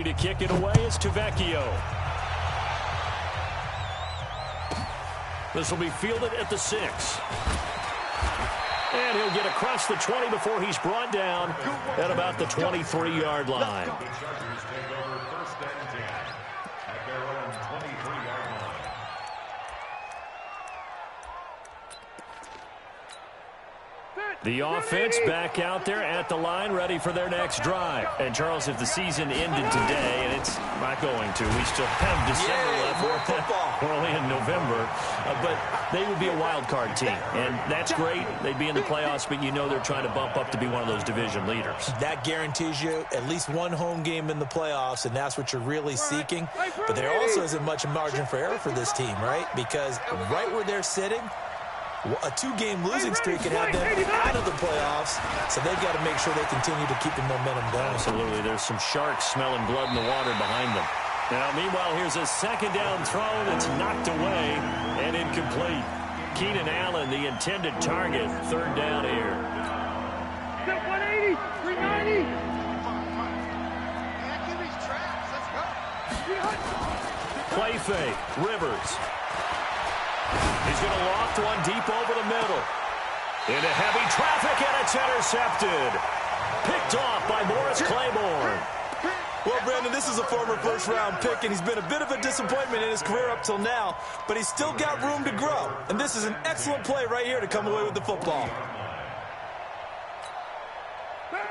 To kick it away is Tavecchio. This will be fielded at the 6. And he'll get across the 20 before he's brought down at about the 23-yard line. The offense back out there at the line, ready for their next drive. And, Charles, if the season ended today, and it's not going to, we still have December left. More football. We're only in November. But they would be a wild card team, and that's great. They'd be in the playoffs, but you know they're trying to bump up to be one of those division leaders. That guarantees you at least one home game in the playoffs, and that's what you're really seeking. But there also isn't much margin for error for this team, right? Because right where they're sitting, a 2-game losing streak could have them out of the playoffs, so they've got to make sure they continue to keep the momentum going. Absolutely. There's some sharks smelling blood in the water behind them. Now, meanwhile, here's a second down throw that's knocked away and incomplete. Keenan Allen, the intended target, third down here. 180, 390. Play fake, Rivers. He's going to loft one deep over the middle. Into heavy traffic, and it's intercepted. Picked off by Morris Claiborne. Well, Brandon, this is a former first-round pick, and he's been a bit of a disappointment in his career up till now, but he's still got room to grow. And this is an excellent play right here to come away with the football.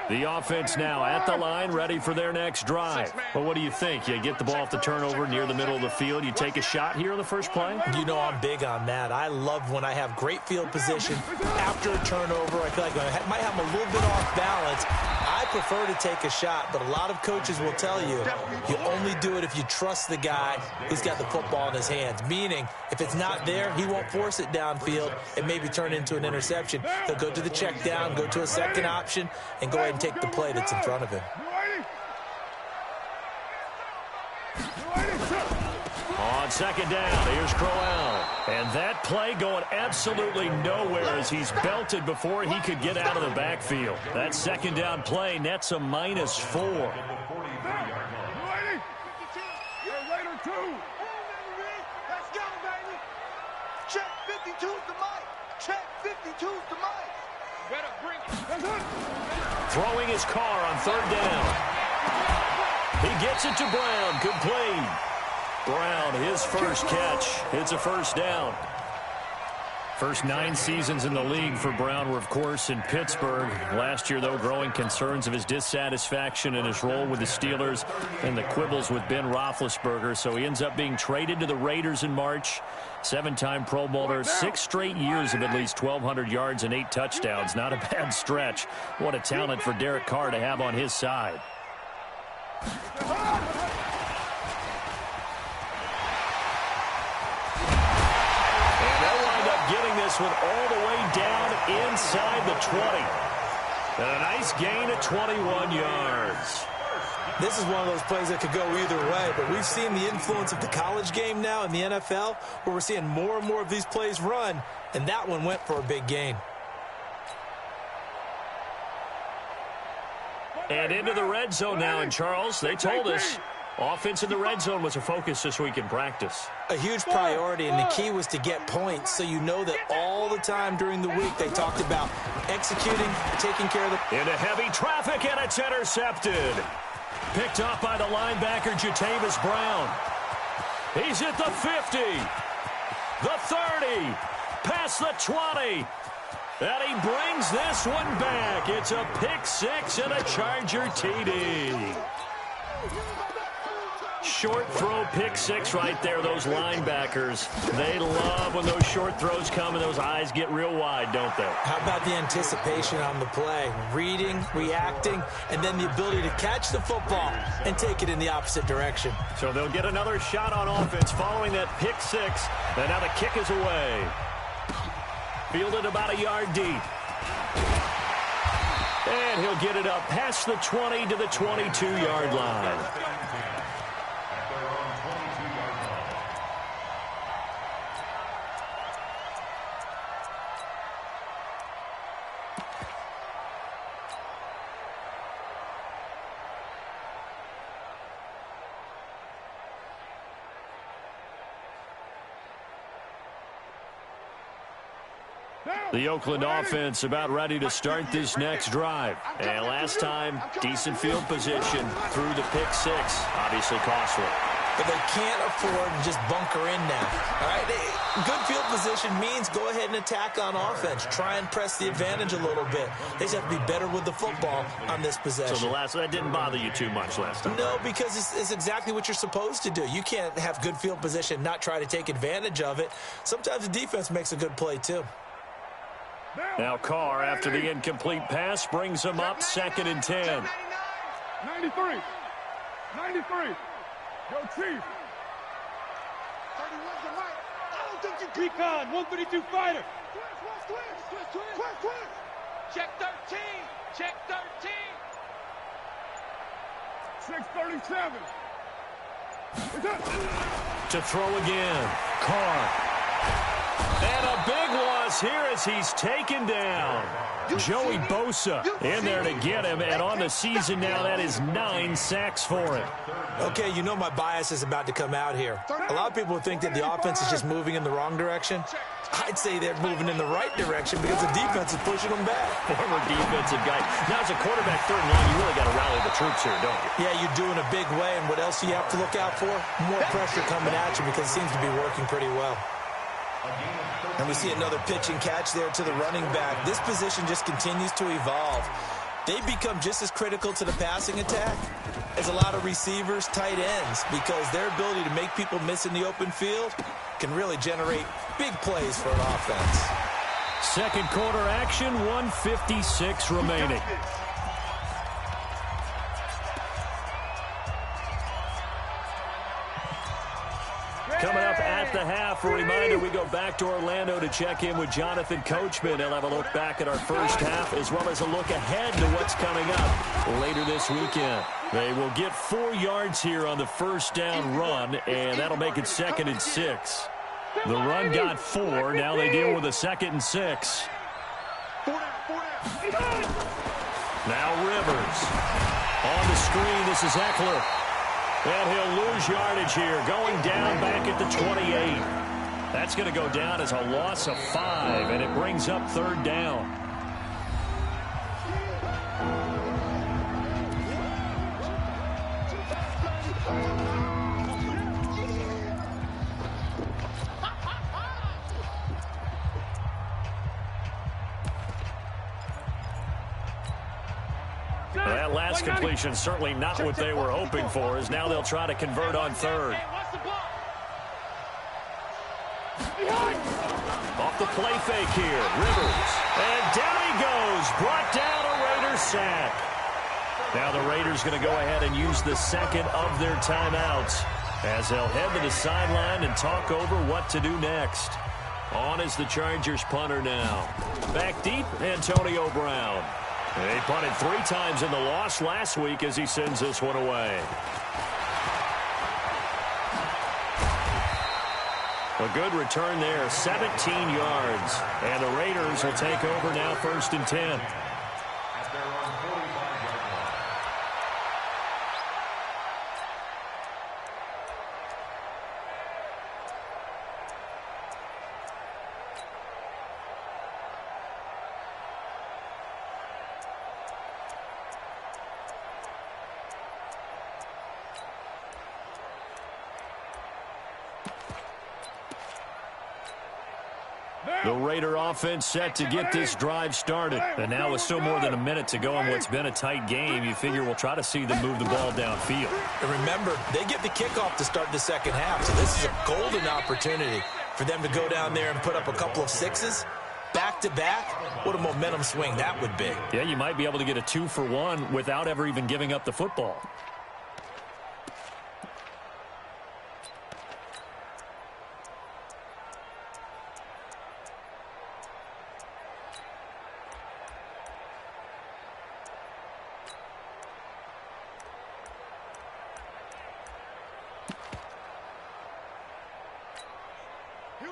The offense now at the line, ready for their next drive. Well, what do you think? You get the ball off the turnover near the middle of the field. You take a shot here on the first play? You know I'm big on that. I love when I have great field position after a turnover. I feel like I might have a little bit off balance. I prefer to take a shot, but a lot of coaches will tell you, you only do it if you trust the guy who's got the football in his hands. Meaning, if it's not there, he won't force it downfield and maybe turn into an interception. He'll go to the check down, go to a second option, and go ahead and take the play that's in front of him. On second down, here's Crowell. And that play going absolutely nowhere as he's belted before he could get out of the backfield. That second down play nets a -4. Check 52's the mic. Check 52's the mic. Better bring it. Throwing his car on third down. He gets it to Brown, complete. Brown, his first catch. It's a first down. First 9 seasons in the league for Brown were, of course, in Pittsburgh. Last year, though, growing concerns of his dissatisfaction in his role with the Steelers and the quibbles with Ben Roethlisberger. So he ends up being traded to the Raiders in March. 7-time Pro Bowler, 6 straight years of at least 1,200 yards and 8 touchdowns. Not a bad stretch. What a talent for Derek Carr to have on his side. Getting this one all the way down inside the 20. And a nice gain of 21 yards. This is one of those plays that could go either way, but we've seen the influence of the college game now in the NFL, where we're seeing more and more of these plays run, and that one went for a big gain. And into the red zone now, and Charles, they told us offense in the red zone was a focus this week in practice. A huge priority, and the key was to get points, so you know that all the time during the week they talked about executing, taking care of the... Into heavy traffic, and it's intercepted. Picked up by the linebacker, Jatavis Brown. He's at the 50, the 30, past the 20. And he brings this one back. It's a pick 6 and a Charger TD. Short throw, pick 6 right there. Those linebackers, they love when those short throws come and those eyes get real wide, don't they? How about the anticipation on the play? Reading, reacting, and then the ability to catch the football and take it in the opposite direction. So they'll get another shot on offense following that pick 6. And now the kick is away. Fielded about a yard deep. And he'll get it up past the 20 to the 22-yard line. The Oakland offense about ready to start this next drive. And last time, decent field position through the pick six. Obviously costly. But they can't afford to just bunker in now. All right, good field position means go ahead and attack on offense. Try and press the advantage a little bit. They just have to be better with the football on this possession. So that didn't bother you too much last time? No, because it's exactly what you're supposed to do. You can't have good field position, not try to take advantage of it. Sometimes the defense makes a good play too. Now Carr, after the incomplete pass, brings him up 2nd and 10. 93. Go Chief. 31's the right. I don't think you Pecan, 132 fighter. Twist. Check 13. Check 13. 637. To throw again. Carr. And a big loss here as he's taken down. Joey Bosa in there to get him, and on the season now, that is 9 sacks for him. Okay, you know my bias is about to come out here. A lot of people think that the offense is just moving in the wrong direction. I'd say they're moving in the right direction because the defense is pushing them back. Former defensive guy. Now, as a quarterback 3rd and long, you really got to rally the troops here, don't you? Yeah, you're doing a big way, and what else do you have to look out for? More pressure coming at you because it seems to be working pretty well. And we see another pitch and catch there to the running back. This position just continues to evolve. They become just as critical to the passing attack as a lot of receivers, tight ends, because their ability to make people miss in the open field can really generate big plays for an offense. Second quarter action, 1:56 remaining. Coming up at the half, a reminder, we go back to Orlando to check in with Jonathan Coachman. He'll have a look back at our first half as well as a look ahead to what's coming up later this weekend. They will get 4 yards here on the first down run, and that'll make it 2nd and 6. The run got 4. Now they deal with a 2nd and 6. Now Rivers. On the screen, this is Eckler. And he'll lose yardage here, going down back at the 28. That's going to go down as a loss of 5, and it brings up 3rd down. That last completion certainly not what they were hoping for, as now they'll try to convert on 3rd. Off the play fake here, Rivers. And down he goes, brought down a Raiders sack. Now the Raiders going to go ahead and use the 2nd of their timeouts as they'll head to the sideline and talk over what to do next. On is the Chargers punter now. Back deep, Antonio Brown. He punted 3 times in the loss last week as he sends this one away. A good return there, 17 yards. And the Raiders will take over now 1st and 10. The Raider offense set to get this drive started. And now with still more than a minute to go in what's been a tight game, you figure we'll try to see them move the ball downfield. And remember, they get the kickoff to start the second half, so this is a golden opportunity for them to go down there and put up a couple of 6s back-to-back. What a momentum swing that would be. Yeah, you might be able to get a 2-for-1 without ever even giving up the football.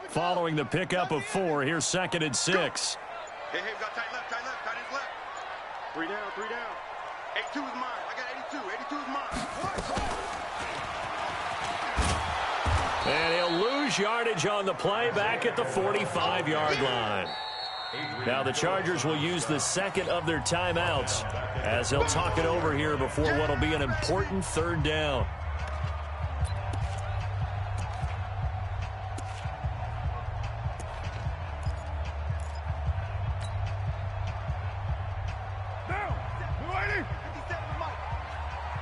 Following the pickup of 4, here's 2nd and 6. Hey, we got tight left, tight is left. 3 down. 82 is mine. I got 82 is mine. And he'll lose yardage on the play back at the 45-yard line. Now the Chargers will use the second of their timeouts as they'll talk it over here before what will be an important third down.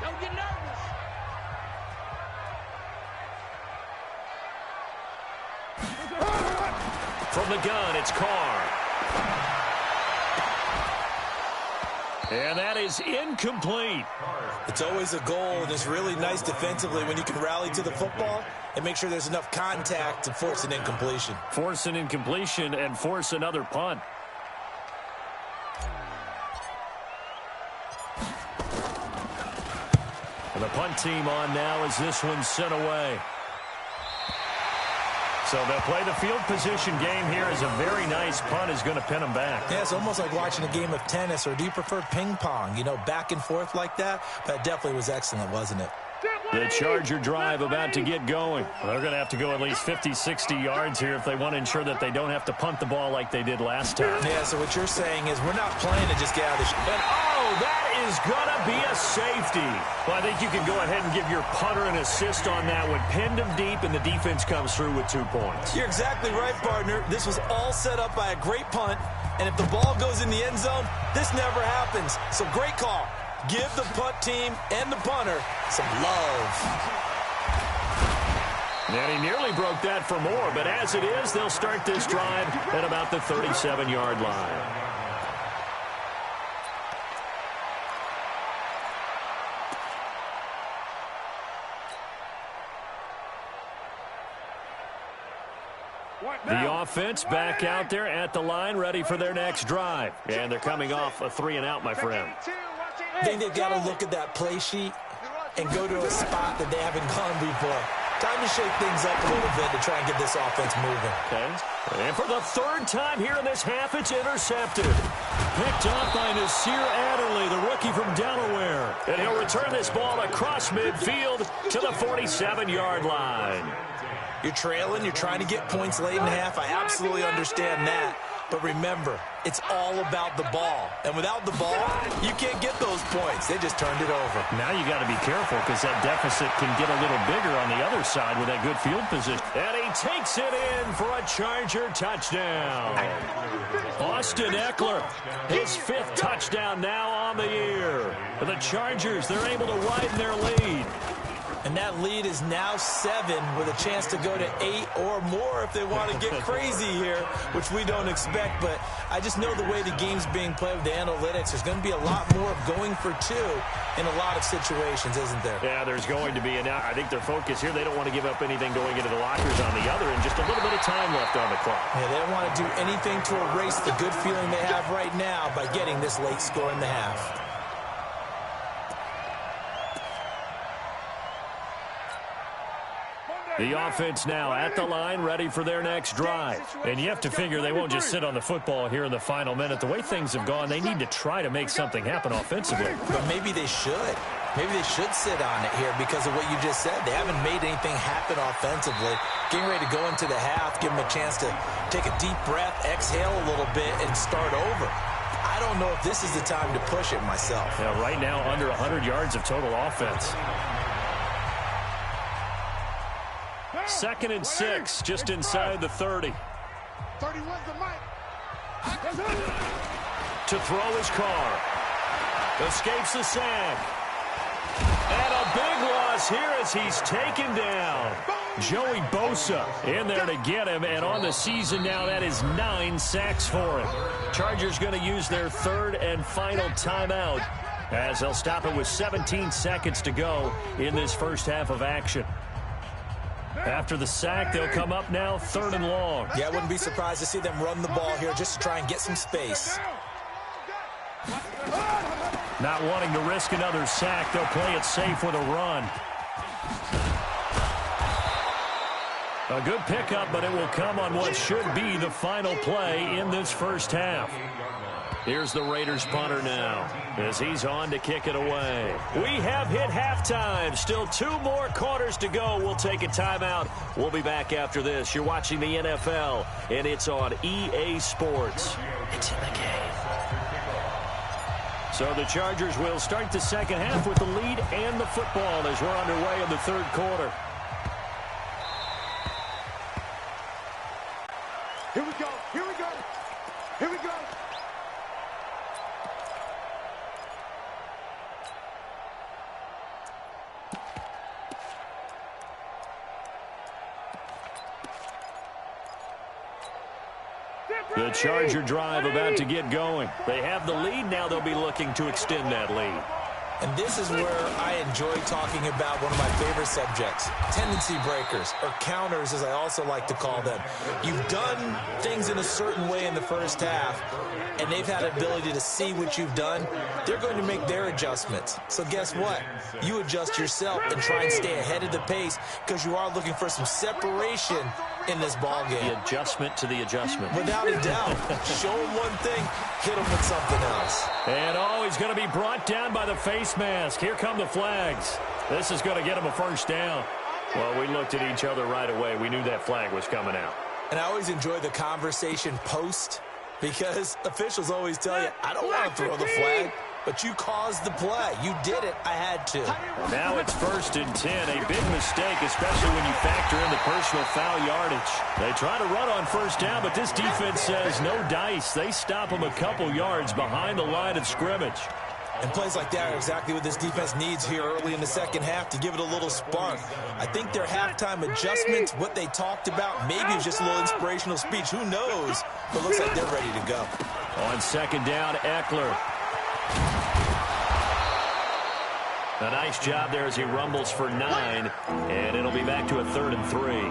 Don't get nervous. From the gun, it's Carr. And that is incomplete. It's always a goal, and it's really nice defensively when you can rally to the football and make sure there's enough contact to force an incompletion. Force an incompletion and force another punt. And the punt team on now as this one's sent away. So they'll play the field position game here as a very nice punt is going to pin them back. Yeah, it's almost like watching a game of tennis, or do you prefer ping pong? You know, back and forth like that? That definitely was excellent, wasn't it? The Charger drive about to get going. They're going to have to go at least 50, 60 yards here if they want to ensure that they don't have to punt the ball like they did last time. Yeah, so what you're saying is we're not playing to just get out of the... And oh, that is going to be a safety. Well, I think you can go ahead and give your punter an assist on that one. Pinned him deep, and the defense comes through with 2 points. You're exactly right, partner. This was all set up by a great punt, and if the ball goes in the end zone, this never happens. So great call. Give the punt team and the punter some love. And he nearly broke that for more, but as it is, they'll start this drive at about the 37-yard line. The offense back out there at the line, ready for their next drive. And they're coming off a 3-and-out, my friend. I think they've got to look at that play sheet and go to a spot that they haven't gone before. Time to shake things up a little bit to try and get this offense moving. Okay. And for the third time here in this half, it's intercepted. Picked off by Nasir Adderley, the rookie from Delaware. And he'll return this ball across midfield to the 47-yard line. You're trailing, you're trying to get points late in the half. I absolutely understand that. But remember, it's all about the ball. And without the ball, you can't get those points. They just turned it over. Now you got to be careful because that deficit can get a little bigger on the other side with that good field position. And he takes it in for a Charger touchdown. Austin Eckler, his 5th touchdown now on the year. For the Chargers, they're able to widen their lead. And that lead is now 7 with a chance to go to 8 or more if they want to get crazy here, which we don't expect. But I just know the way the game's being played with the analytics, there's going to be a lot more of going for 2 in a lot of situations, isn't there? Yeah, there's going to be. And I think their focus here, they don't want to give up anything going into the lockers on the other, and just a little bit of time left on the clock. Yeah, they don't want to do anything to erase the good feeling they have right now by getting this late score in the half. The offense now at the line, ready for their next drive. And you have to figure they won't just sit on the football here in the final minute. The way things have gone, they need to try to make something happen offensively. But maybe they should. Maybe they should sit on it here because of what you just said. They haven't made anything happen offensively. Getting ready to go into the half, give them a chance to take a deep breath, exhale a little bit, and start over. I don't know if this is the time to push it myself. Yeah, right now, under 100 yards of total offense. 2nd and 6, just inside the 30. 31's the mic. To throw his Carr. Escapes the sack. And a big loss here as he's taken down. Joey Bosa in there to get him, and on the season now, that is 9 sacks for him. Chargers going to use their 3rd and final timeout as they'll stop it with 17 seconds to go in this first half of action. After the sack, they'll come up now 3rd and long. Yeah, I wouldn't be surprised to see them run the ball here just to try and get some space. Not wanting to risk another sack, they'll play it safe with a run. A good pickup, but it will come on what should be the final play in this first half. Here's the Raiders punter now. as he's on to kick it away. We have hit halftime. Still 2 more quarters to go. We'll take a timeout. We'll be back after this. You're watching the NFL, and it's on EA Sports. It's in the game. So the Chargers will start the second half with the lead and the football as we're underway in the third quarter. Here we go. Here we go. Here we go. The Charger drive about to get going. They have the lead. Now they'll be looking to extend that lead. And this is where I enjoy talking about one of my favorite subjects, tendency breakers, or counters as I also like to call them. You've done things in a certain way in the first half, and they've had the ability to see what you've done. They're going to make their adjustments. So guess what? You adjust yourself and try and stay ahead of the pace because you are looking for some separation in this ball game. The adjustment to the adjustment. Without a doubt. Show them one thing, hit them with something else. And he's going to be brought down by the face mask. Here come the flags. This is going to get him a first down. Well, we looked at each other right away. We knew that flag was coming out. And I always enjoy the conversation post because officials always tell you, I don't want to throw the flag, but you caused the play. You did it. I had to. Now it's 1st and 10. A big mistake, especially when you factor in the personal foul yardage. They try to run on first down, but this defense says no dice. They stop them a couple yards behind the line of scrimmage. And plays like that are exactly what this defense needs here early in the second half to give it a little spark. I think their halftime adjustments, what they talked about, maybe it was just a little inspirational speech. Who knows? But it looks like they're ready to go. On second down, Eckler. A nice job there as he rumbles for 9, and it'll be back to a 3rd and 3.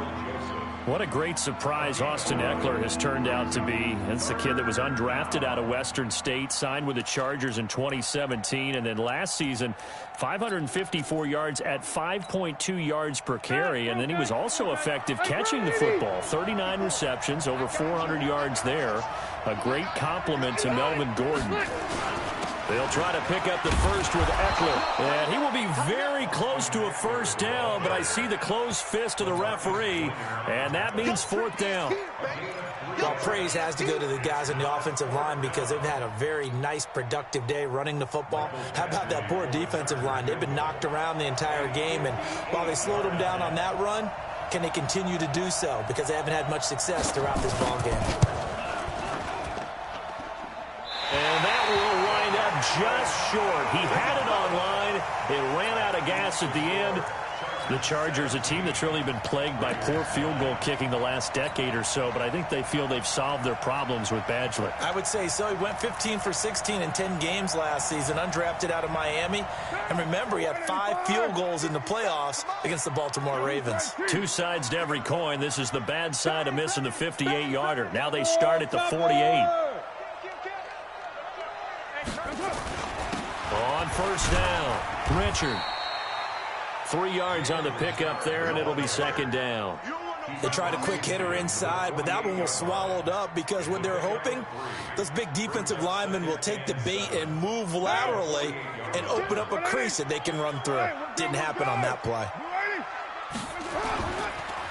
What a great surprise Austin Eckler has turned out to be. That's the kid that was undrafted out of Western State, signed with the Chargers in 2017, and then last season, 554 yards at 5.2 yards per carry, and then he was also effective catching the football. 39 receptions, over 400 yards there. A great compliment to Melvin Gordon. They'll try to pick up the first with Eckler. And he will be very close to a first down, but I see the closed fist of the referee, and that means 4th down. Well, praise has to go to the guys on the offensive line because they've had a very nice, productive day running the football. How about that poor defensive line? They've been knocked around the entire game, and while they slowed them down on that run, can they continue to do so? Because they haven't had much success throughout this ball game. And that will wind up just short. He had it online. It ran out of gas at the end. The Chargers, a team that's really been plagued by poor field goal kicking the last decade or so, but I think they feel they've solved their problems with Badgley. I would say so. He went 15 for 16 in 10 games last season, undrafted out of Miami. And remember, he had 5 field goals in the playoffs against the Baltimore Ravens. 2 sides to every coin. This is the bad side of missing the 58-yarder. Now they start at the 48. On first down, Richard. 3 yards on the pickup there, and it'll be 2nd down. They tried a quick hitter inside, but that one was swallowed up because what they're hoping, those big defensive linemen will take the bait and move laterally and open up a crease that they can run through. Didn't happen on that play.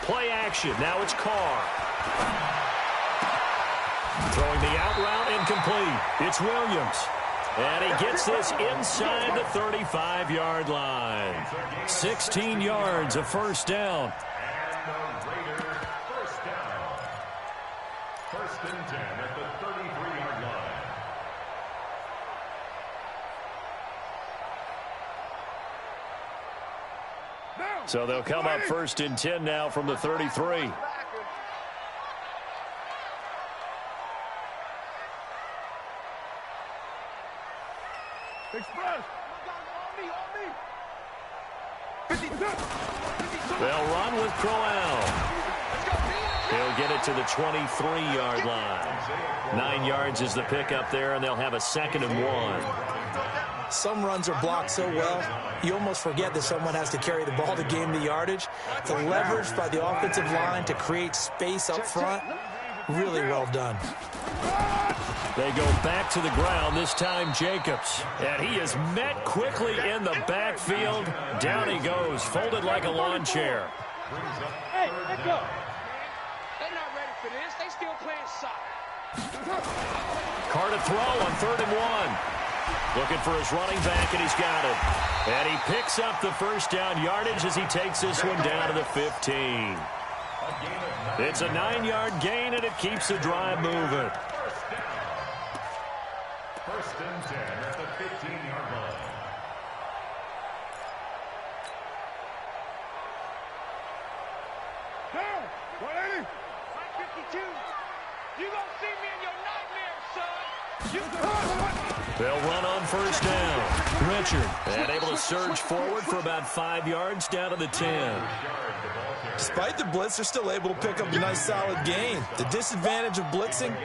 Play action. Now it's Carr. Throwing the out route incomplete. It's Williams. And he gets this inside the 35-yard line. 16 yards, a first down. First and 10 at the 33-yard line. So they'll come up 1st and 10 now from the 33. They'll run with Crowell. He'll get it to the 23-yard line. 9 yards is the pickup there, and they'll have a 2nd and 1. Some runs are blocked so well, you almost forget that someone has to carry the ball to gain the yardage. The leverage by the offensive line to create space up front, Really well done. They go back to the ground, this time Jacobs. And he is met quickly in the backfield. Down he goes, folded like a lawn chair. Hey, let go. They're not ready for this. They still playing soccer. Carr to throw on 3rd and 1. Looking for his running back, and he's got it. And he picks up the first down yardage as he takes this one down to the 15. It's a 9-yard gain, and it keeps the drive moving. First and 10 at the 15-yard line. Down. 180. 52. You gonna see me in your nightmares, son. They'll run on first down. Richard, and able to surge forward for about 5 yards down to the 10. Despite the blitz, they're still able to pick up a nice solid gain. The disadvantage of blitzing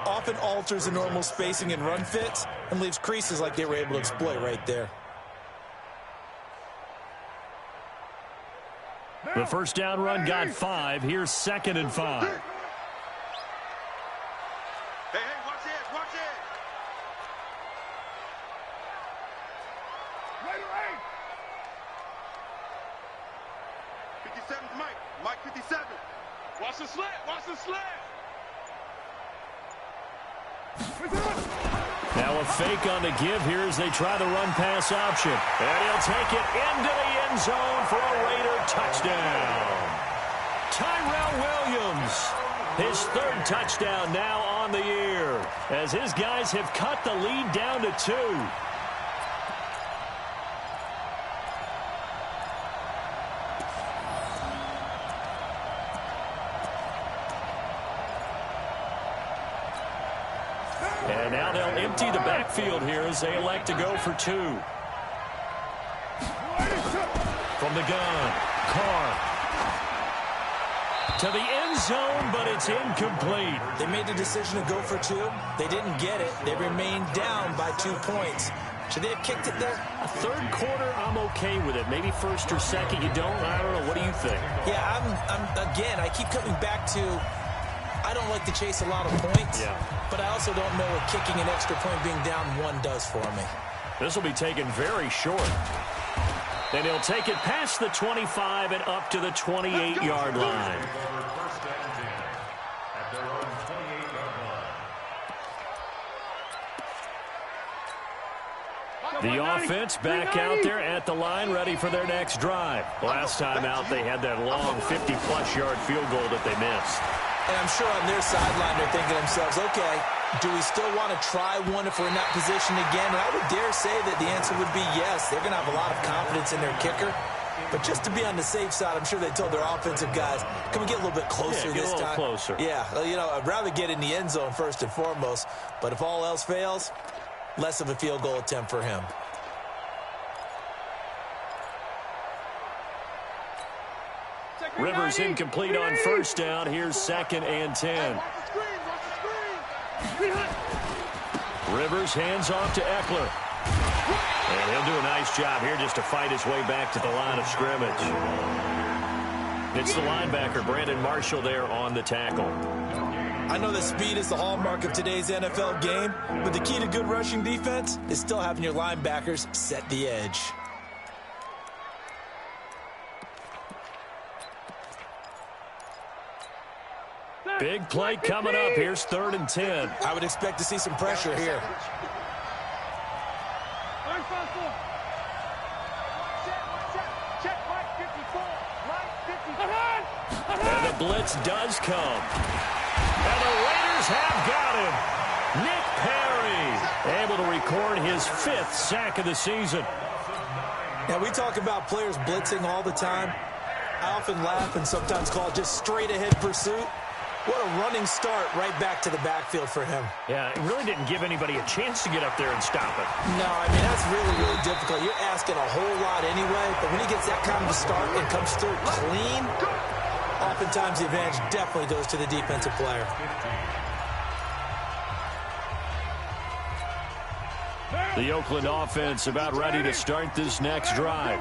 often alters the normal spacing and run fits and leaves creases like they were able to exploit right there. The first down run got 5. Here's 2nd and 5. Hey, watch it, watch it. Right. 57's Mike. Mike 57. Watch the slant. Watch the slant. Now a fake on the give here as they try the run-pass option. And he'll take it into the end zone for a Raider touchdown. Tyrell Williams, his 3rd touchdown now on the year, as his guys have cut the lead down to 2. And now they'll empty the backfield here as they elect to go for 2. From the gun, Carr to the end zone, but it's incomplete. They made the decision to go for 2. They didn't get it. They remained down by 2 points. Should they have kicked it there? A 3rd quarter, I'm okay with it. Maybe 1st or 2nd, you don't. I don't know. What do you think? Yeah, again, I keep coming back to I don't like to chase a lot of points, but I also don't know what kicking an extra point being down 1 does for me. This will be taken very short. And he'll take it past the 25 and up to the 28-yard line. First and 10 at their own 28-yard line. The offense back out there at the line, ready for their next drive. Last time out, they had that long 50-plus yard field goal that they missed. And I'm sure on their sideline they're thinking to themselves, okay, do we still want to try one if we're in that position again? And I would dare say that the answer would be yes. They're going to have a lot of confidence in their kicker. But just to be on the safe side, I'm sure they told their offensive guys, can we get a little bit closer this time? Get a little closer. Yeah, you know, I'd rather get in the end zone first and foremost. But if all else fails, less of a field goal attempt for him. Rivers incomplete on first down. Here's 2nd and 10. Rivers hands off to Eckler. And he'll do a nice job here just to fight his way back to the line of scrimmage. It's the linebacker, Brandon Marshall, there on the tackle. I know that speed is the hallmark of today's NFL game, but the key to good rushing defense is still having your linebackers set the edge. Big play coming up. Here's 3rd and 10. I would expect to see some pressure here. And the blitz does come. And the Raiders have got him. Nick Perry able to record his 5th sack of the season. Now, we talk about players blitzing all the time. I often laugh and sometimes call it just straight-ahead pursuit. What a running start right back to the backfield for him. Yeah, it really didn't give anybody a chance to get up there and stop it. No, I mean, that's really, really difficult. You're asking a whole lot anyway, but when he gets that kind of a start and comes through clean, oftentimes the advantage definitely goes to the defensive player. The Oakland offense about ready to start this next drive.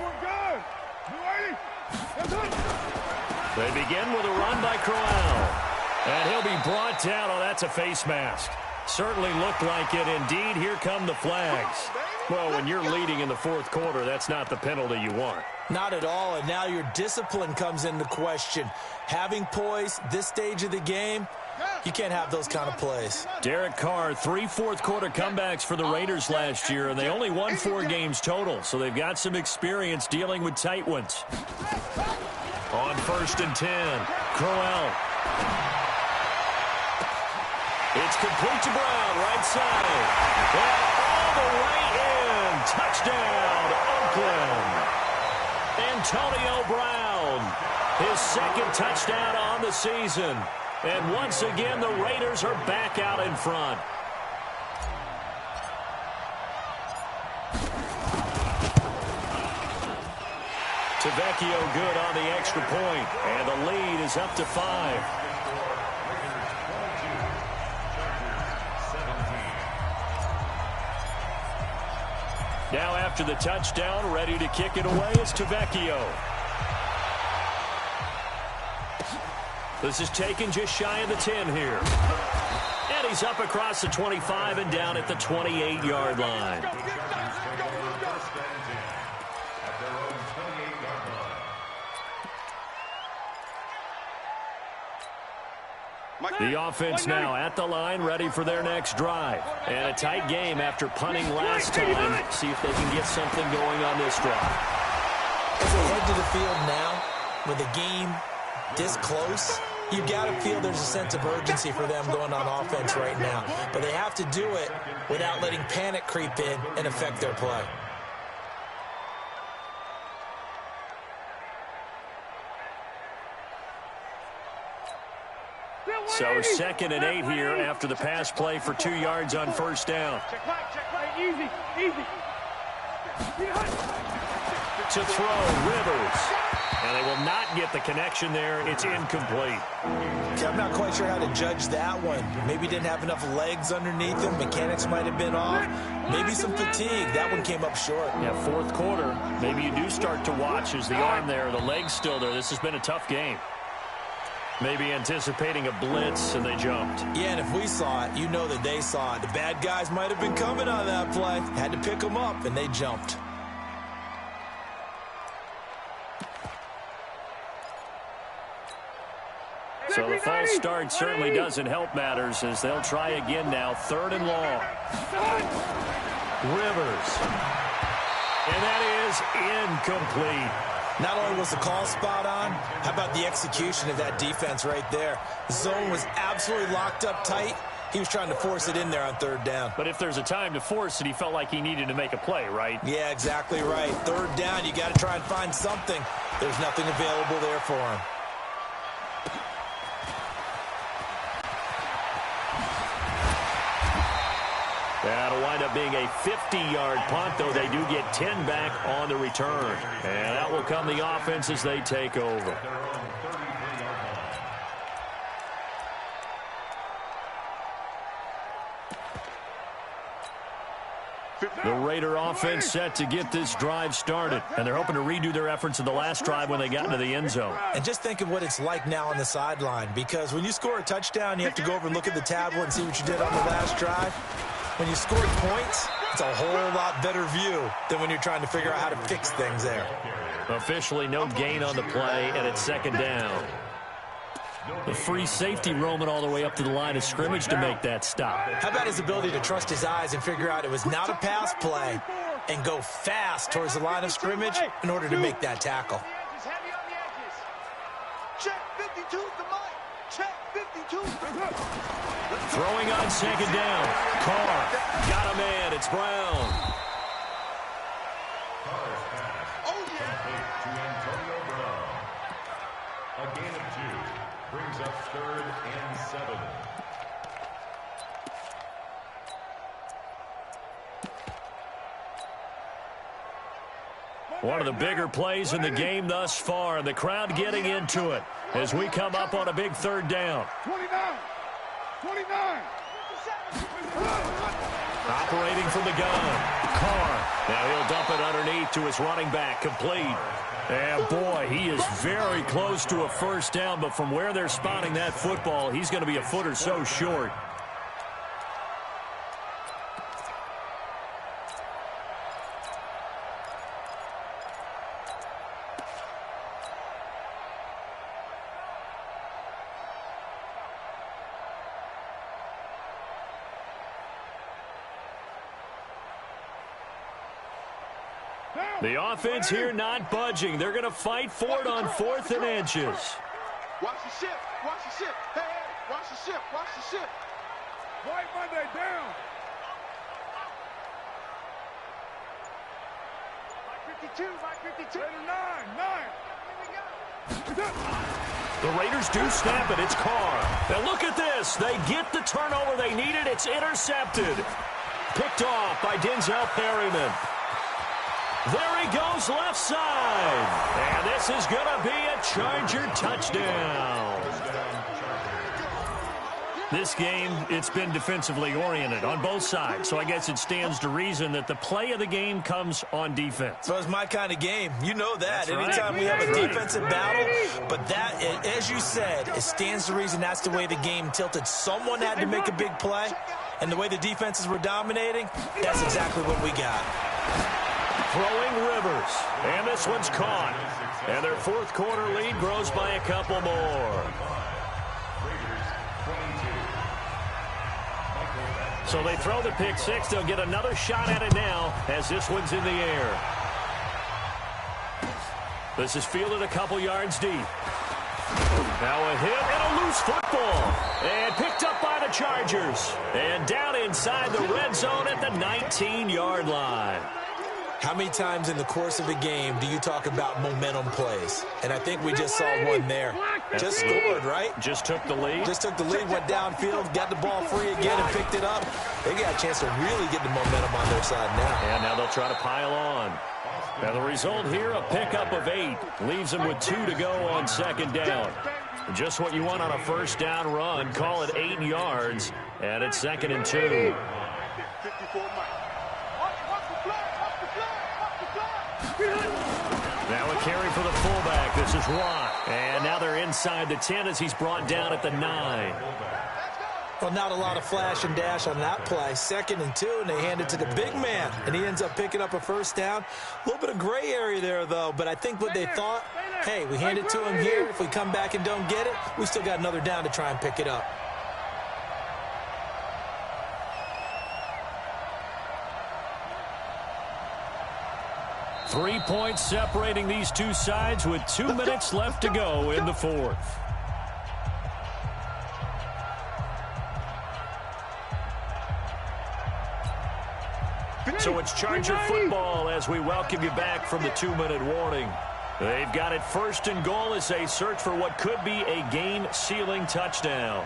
They begin with a run by Corral. And he'll be brought down. Oh, that's a face mask. Certainly looked like it. Indeed, here come the flags. Well, when you're leading in the fourth quarter, that's not the penalty you want. Not at all, and now your discipline comes into question. Having poise this stage of the game, you can't have those kind of plays. Derek Carr, 3 fourth-quarter comebacks for the Raiders last year, and they only won 4 games total, so they've got some experience dealing with tight ones. On 1st and 10, Crowell. It's complete to Brown, right side. And all the way in. Touchdown, Oakland. Antonio Brown, his 2nd touchdown on the season. And once again, the Raiders are back out in front. Tavecchio good on the extra point, and the lead is up to 5. Now after the touchdown, ready to kick it away is Tavecchio. This is taken just shy of the 10 here. And he's up across the 25 and down at the 28-yard line. The offense now at the line, ready for their next drive. And a tight game after punting last time. See if they can get something going on this drive. As they head to the field now, with the game this close, you got to feel there's a sense of urgency for them going on offense right now. But they have to do it without letting panic creep in and affect their play. So 2nd and 8 here after the pass play for 2 yards on 1st down. Check right, easy. To throw, Rivers. And they will not get the connection there. It's incomplete. I'm not quite sure how to judge that one. Maybe didn't have enough legs underneath him. Mechanics might have been off. Maybe some fatigue. That one came up short. Yeah, 4th quarter. Maybe you do start to watch as the arm there, the leg's still there. This has been a tough game. Maybe anticipating a blitz, and they jumped. Yeah, and if we saw it, you know that they saw it. The bad guys might have been coming on that play. Had to pick them up, and they jumped. So the false start certainly doesn't help matters as they'll try again now. 3rd and long. Rivers. And that is incomplete. Not only was the call spot on, how about the execution of that defense right there? The zone was absolutely locked up tight. He was trying to force it in there on 3rd down. But if there's a time to force it, he felt like he needed to make a play, right? Yeah, exactly right. 3rd down, you got to try and find something. There's nothing available there for him. That'll wind up being a 50-yard punt, though they do get 10 back on the return. And that will come the offense as they take over. The Raider offense set to get this drive started, and they're hoping to redo their efforts in the last drive when they got into the end zone. And just think of what it's like now on the sideline, because when you score a touchdown, you have to go over and look at the tablet and see what you did on the last drive. When you score points, it's a whole lot better view than when you're trying to figure out how to fix things there. Officially no gain on the play, and it's 2nd down. The free safety roaming all the way up to the line of scrimmage to make that stop. How about his ability to trust his eyes and figure out it was not a pass play and go fast towards the line of scrimmage in order to make that tackle. Check 52 the mic. Check 52. Throwing on 2nd down. Carr got a man. It's Brown. Carr's pass. Complete to Antonio Brown. A gain of 2 brings up 3rd and 7. One of the bigger plays in the game thus far, and the crowd getting into it as we come up on a big 3rd down. 29. Operating from the gun. Carr. Now he'll dump it underneath to his running back. Complete. And boy, he is very close to a first down, but from where they're spotting that football, he's going to be a foot or so short. The offense here not budging. They're going to fight for it on 4th and inches. Watch the ship. Watch the ship. Hey, hey, watch the ship. Watch the ship. White Monday down. 52, 52. 9. The Raiders do snap it. It's Carr. And look at this. They get the turnover they needed. It's intercepted. Picked off by Denzel Perryman. There he goes left side. And this is going to be a Charger touchdown. This game, it's been defensively oriented on both sides. So I guess it stands to reason that the play of the game comes on defense. So it's my kind of game. You know that. That's Anytime right. we have a That's right. defensive battle. But that, as you said, it stands to reason that's the way the game tilted. Someone had to make a big play. And the way the defenses were dominating, that's exactly what we got. Throwing Rivers. And this one's caught. And their 4th quarter lead grows by a couple more. So they throw the pick six. They'll get another shot at it now as this one's in the air. This is fielded a couple yards deep. Now a hit and a loose football. And picked up by the Chargers. And down inside the red zone at the 19-yard line. How many times in the course of a game do you talk about momentum plays? And I think we just saw one there. Just scored, right? Just took the lead. Just took the lead, went downfield, got the ball free again, and picked it up. They got a chance to really get the momentum on their side now. And now they'll try to pile on. Now the result here, a pickup of 8. Leaves them with 2 to go on 2nd down. Just what you want on a first down run. Call it 8 yards. And it's 2nd and 2. 54 miles. Now a carry for the fullback. This is Watt. And now they're inside the 10 as he's brought down at the 9. Well, not a lot of flash and dash on that play. 2nd and 2, and they hand it to the big man. And he ends up picking up a first down. A little bit of gray area there, though. But I think what they thought, hey, we hand it to him here. If we come back and don't get it, we still got another down to try and pick it up. Three points separating these two sides with 2 minutes left to go in the 4th. So it's Charger football as we welcome you back from the 2-minute warning. They've got it 1st and goal as they search for what could be a game-sealing touchdown.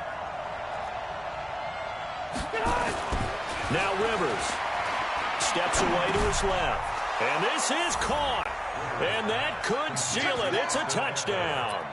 Now Rivers steps away to his left. And this is caught. And that could seal it. It's a touchdown.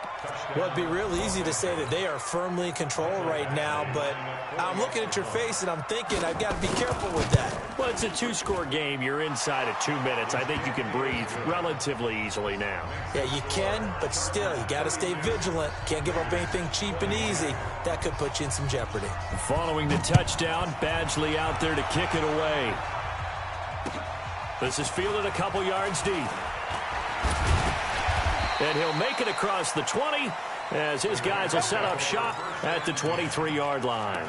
Well, it'd be real easy to say that they are firmly in control right now, but I'm looking at your face and I'm thinking I've got to be careful with that. Well, it's a 2-score game. You're inside of 2 minutes. I think you can breathe relatively easily now. Yeah, you can, but still, you got to stay vigilant. Can't give up anything cheap and easy. That could put you in some jeopardy. Following the touchdown, Badgley out there to kick it away. This is fielded a couple yards deep. And he'll make it across the 20 as his guys will set up shop at the 23-yard line.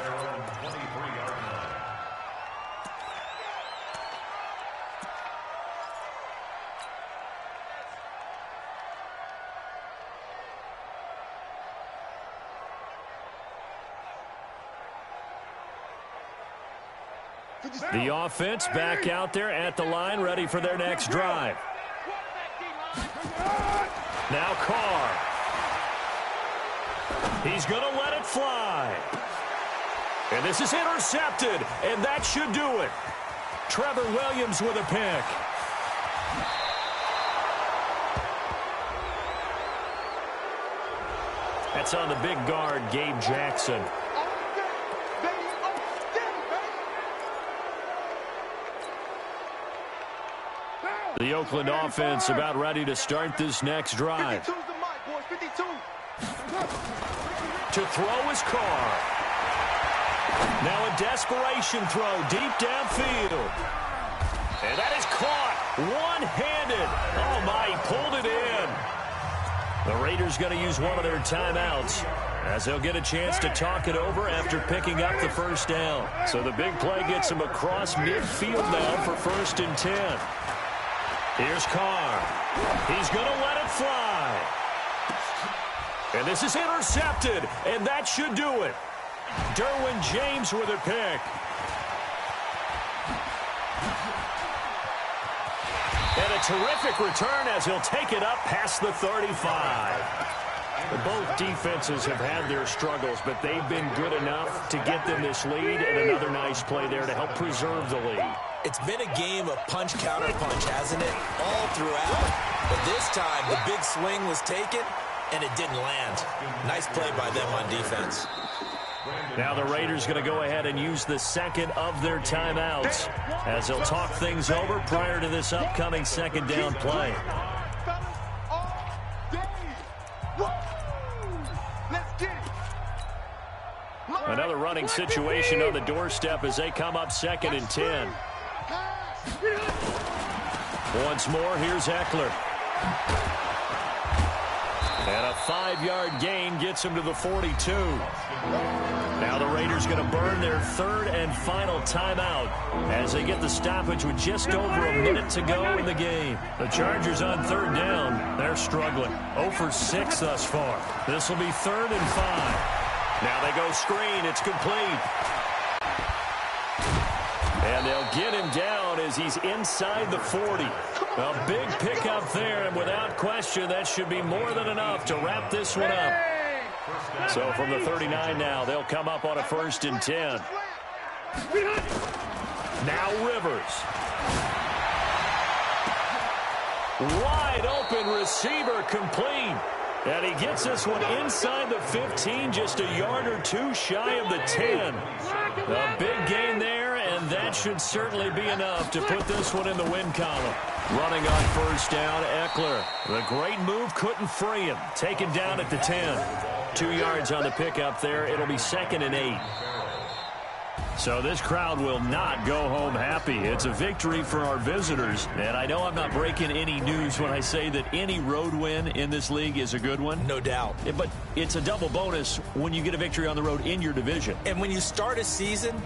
The offense back out there at the line, ready for their next drive. Now Carr. He's going to let it fly. And this is intercepted, and that should do it. Trevor Williams with a pick. That's on the big guard, Gabe Jackson. The Oakland offense about ready to start this next drive. 52's the mic, boys. 52. To throw his Carr. Now a desperation throw deep downfield. And that is caught one-handed. Oh, my, he pulled it in. The Raiders going to use one of their timeouts as they'll get a chance to talk it over after picking up the first down. So the big play gets him across midfield now for 1st and 10. Here's Carr. He's going to let it fly. And this is intercepted, and that should do it. Derwin James with a pick. And a terrific return as he'll take it up past the 35. Both defenses have had their struggles, but they've been good enough to get them this lead, and another nice play there to help preserve the lead. It's been a game of punch-counter-punch, hasn't it? All throughout. But this time, the big swing was taken, and it didn't land. Nice play by them on defense. Now the Raiders going to go ahead and use the second of their timeouts as they'll talk things over prior to this upcoming second down play. Another running situation on the doorstep as they come up 2nd and 10. Once more, here's Eckler. And a 5-yard gain gets him to the 42. Now the Raiders going to burn their 3rd and final timeout as they get the stoppage with just over a minute to go in the game. The Chargers on 3rd down. They're struggling. 0 for 6 thus far. This will be 3rd and 5. Now they go screen. It's complete. And they'll get him down as he's inside the 40. A big pickup there, and without question, that should be more than enough to wrap this one up. So from the 39 now, they'll come up on a 1st and 10. Now Rivers. Wide open receiver complete. And he gets this one inside the 15, just a yard or two shy of the 10. A big gain there, and that should certainly be enough to put this one in the win column. Running on 1st down, Eckler. The great move couldn't free him. Taken down at the 10. 2 yards on the pickup there. It'll be 2nd and 8. So this crowd will not go home happy. It's a victory for our visitors. And I know I'm not breaking any news when I say that any road win in this league is a good one. No doubt. But it's a double bonus when you get a victory on the road in your division. And when you start a season,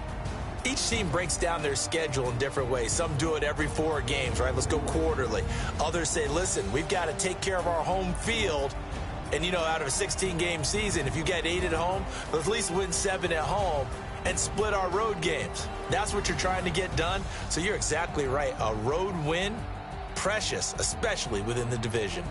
each team breaks down their schedule in different ways. Some do it every 4 games, right? Let's go quarterly. Others say, listen, we've got to take care of our home field. And, you know, out of a 16-game season, if you get 8 at home, let's at least win 7 at home and split our road games. That's what you're trying to get done. So you're exactly right. A road win, precious, especially within the division.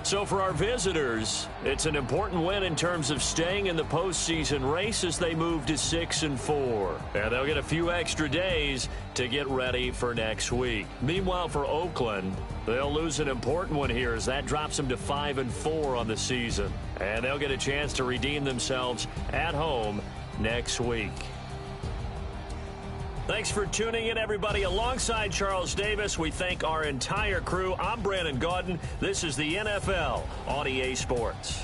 So for our visitors, it's an important win in terms of staying in the postseason race as they move to 6 and 4. And they'll get a few extra days to get ready for next week. Meanwhile, for Oakland, they'll lose an important one here as that drops them to 5 and 4 on the season. And they'll get a chance to redeem themselves at home next week. Thanks for tuning in, everybody. Alongside Charles Davis, we thank our entire crew. I'm Brandon Gaudin. This is the NFL on EA Sports.